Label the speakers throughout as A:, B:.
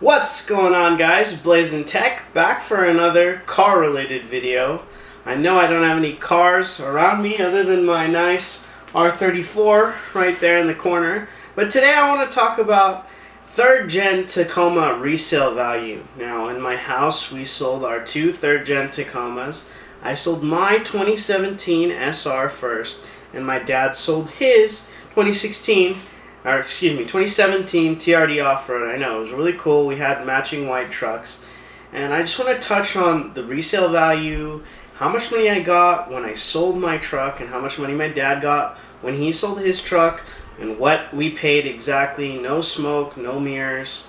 A: What's going on, guys? Blazing Tech back for another car related video. I know I don't have any cars around me other than my nice R34 right there in the corner, but today I want to talk about third gen Tacoma resale value. Now in my house we sold our two third gen Tacomas. I sold my 2017 SR first, and my dad sold his 2017 TRD off-road. I know, it was really cool. We had matching white trucks. And I just want to touch on the resale value, how much money I got when I sold my truck, and how much money my dad got when he sold his truck, and what we paid exactly. No smoke, no mirrors.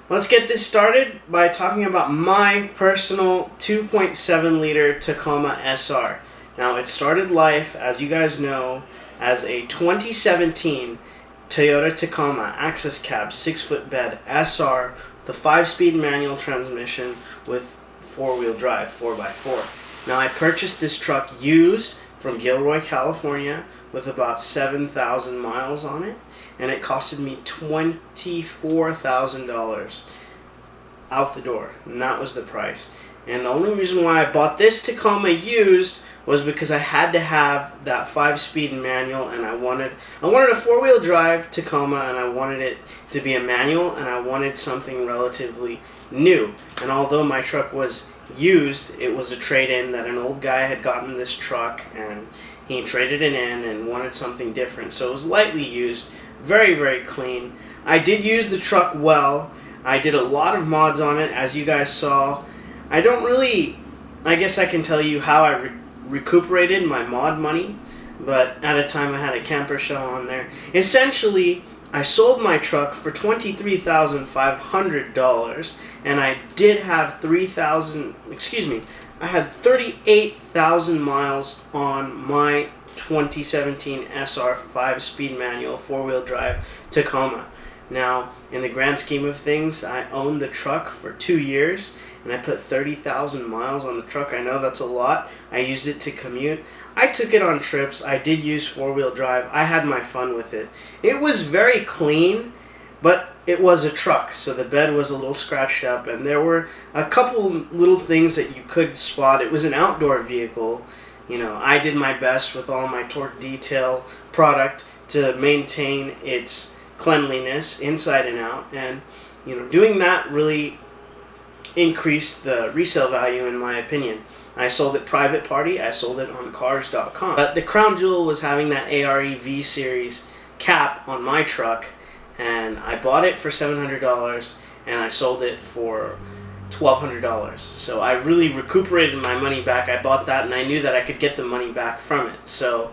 A: Let's get this started by talking about my personal 2.7 liter Tacoma SR. Now, it started life, as you guys know, as a 2017 Toyota Tacoma Access Cab 6-foot bed SR, the 5-speed manual transmission with 4-wheel drive 4x4. Now, I purchased this truck used from Gilroy, California, with about 7,000 miles on it, and it costed me $24,000 out the door, and that was the price. And the only reason why I bought this Tacoma used was because I had to have that 5-speed manual, and I wanted a 4-wheel drive Tacoma, and I wanted it to be a manual, and I wanted something relatively new. And although my truck was used, it was a trade-in that an old guy had gotten this truck, and he traded it in and wanted something different. So it was lightly used, very, very clean. I did use the truck well. I did a lot of mods on it, as you guys saw. I guess I can tell you how I recuperated my mod money, but at a time I had a camper shell on there. Essentially, I sold my truck for $23,500, and I did have I had 38,000 miles on my 2017 SR 5-speed manual 4-wheel drive Tacoma. Now, in the grand scheme of things, I owned the truck for 2 years, and I put 30,000 miles on the truck. I know that's a lot. I used it to commute. I took it on trips. I did use 4-wheel drive. I had my fun with it. It was very clean, but it was a truck, so the bed was a little scratched up, and there were a couple little things that you could spot. It was an outdoor vehicle. You know, I did my best with all my torque detail product to maintain its cleanliness inside and out, and doing that really increased the resale value, in my opinion. I sold it private party. I sold it on cars.com. But the crown jewel was having that ARE V series cap on my truck, and I bought it for $700 and I sold it for $1,200. So I really recuperated my money back. I bought that and I knew that I could get the money back from it. So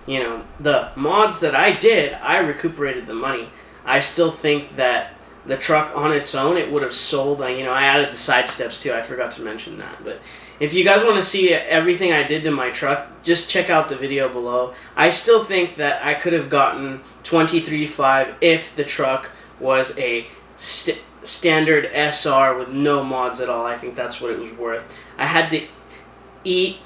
A: the mods that I did, I recuperated the money. I still think that the truck on its own, it would have sold. I added the side steps too. I forgot to mention that. But if you guys want to see everything I did to my truck, just check out the video below. I still think that I could have gotten $23,500 if the truck was a standard SR with no mods at all. I think that's what it was worth. I had to eat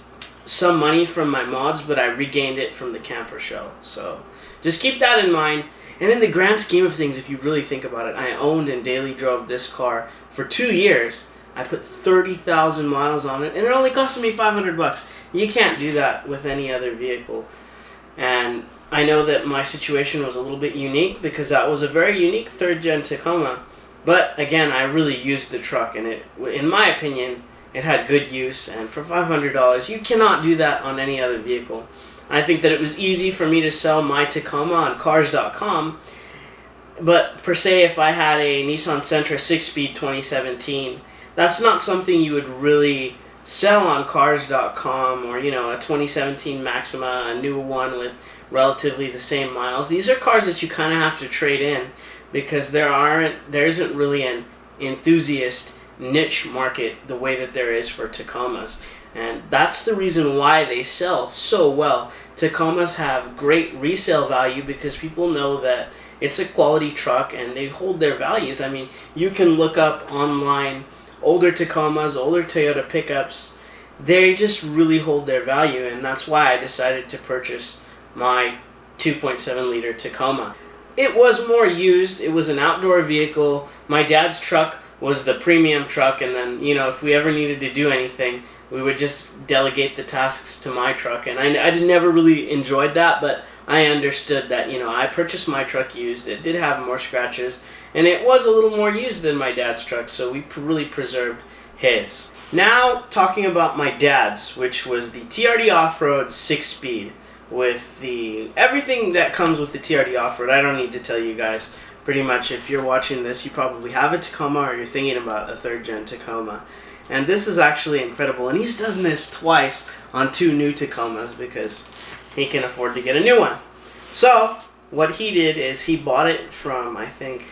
A: some money from my mods, but I regained it from the camper shell. So just keep that in mind. And in the grand scheme of things, if you really think about it, I owned and daily drove this car for 2 years. I put 30,000 miles on it, and it only cost me $500. You can't do that with any other vehicle. And I know that my situation was a little bit unique because that was a very unique third-gen Tacoma. But again, I really used the truck, and in my opinion, it had good use. And for $500, you cannot do that on any other vehicle. I think that it was easy for me to sell my Tacoma on cars.com, but per se, if I had a Nissan Sentra 6-speed 2017, that's not something you would really sell on cars.com, or a 2017 Maxima, a new one with relatively the same miles. These are cars that you kind of have to trade in because there isn't really an enthusiast niche market the way that there is for Tacomas. And that's the reason why they sell so well. Tacomas have great resale value because people know that it's a quality truck and they hold their values. I mean, you can look up online older Tacomas, older Toyota pickups. They just really hold their value, and that's why I decided to purchase my 2.7 liter Tacoma. it was more used. It was an outdoor vehicle. My dad's truck was the premium truck, and then, you know, if we ever needed to do anything, we would just delegate the tasks to my truck. And I never really enjoyed that, but I understood that, you know, I purchased my truck used. It did have more scratches, and it was a little more used than my dad's truck, so we really preserved his. Now, talking about my dad's, which was the TRD Off-Road 6-speed, with the everything that comes with the TRD Off-Road. I don't need to tell you guys. Pretty much, if you're watching this, you probably have a Tacoma or you're thinking about a 3rd Gen Tacoma. And this is actually incredible. And he's done this twice on 2 new Tacomas because he can afford to get a new one. So, what he did is he bought it from, I think,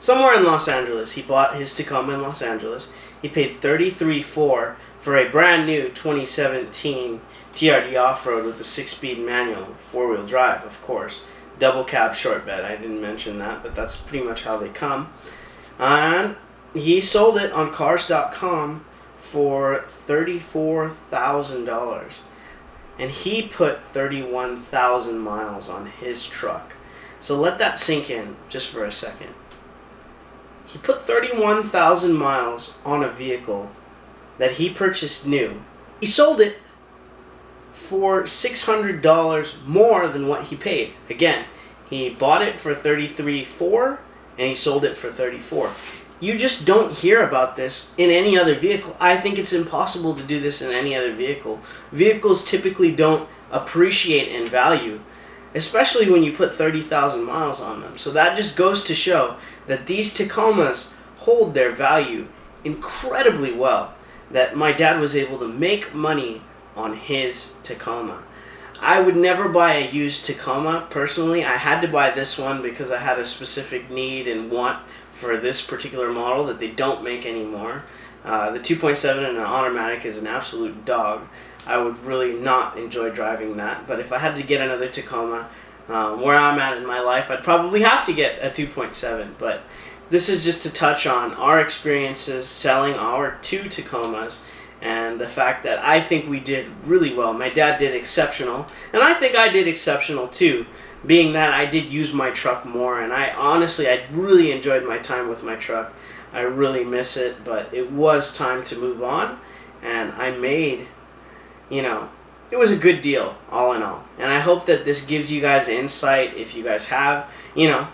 A: somewhere in Los Angeles. He bought his Tacoma in Los Angeles. He paid $33,400 for a brand new 2017 TRD Off-Road with a 6-speed manual, 4-wheel drive, of course. Double cab short bed. I didn't mention that, but that's pretty much how they come. And he sold it on cars.com for $34,000. And he put 31,000 miles on his truck. So let that sink in just for a second. He put 31,000 miles on a vehicle that he purchased new. He sold it for $600 more than what he paid. Again, he bought it for $33,400 and he sold it for $34,000. You just don't hear about this in any other vehicle. I think it's impossible to do this in any other vehicle. Vehicles typically don't appreciate in value, especially when you put 30,000 miles on them. So that just goes to show that these Tacomas hold their value incredibly well, that my dad was able to make money on his Tacoma. I would never buy a used Tacoma personally. I had to buy this one because I had a specific need and want for this particular model that they don't make anymore. The 2.7 and an automatic is an absolute dog. I would really not enjoy driving that, but if I had to get another Tacoma where I'm at in my life, I'd probably have to get a 2.7. But this is just to touch on our experiences selling our 2 Tacomas and the fact that I think we did really well. My dad did exceptional, and I think I did exceptional too, being that I did use my truck more, and I really enjoyed my time with my truck. I really miss it, but it was time to move on, and I made, you know, it was a good deal all in all. And I hope that this gives you guys insight if you guys have, you know,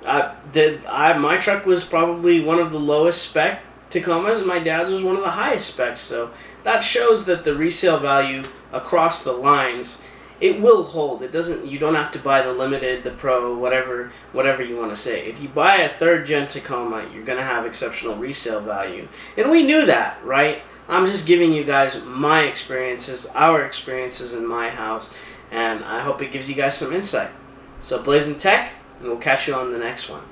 A: my truck was probably one of the lowest spec Tacomas, and my dad's was one of the highest specs, so that shows that the resale value across the lines, it will hold. It doesn't. You don't have to buy the limited, the pro, whatever you want to say. If you buy a 3rd Gen Tacoma, you're gonna have exceptional resale value, and we knew that, right? I'm just giving you guys my experiences, our experiences in my house, and I hope it gives you guys some insight. So Blazing Tech, and we'll catch you on the next one.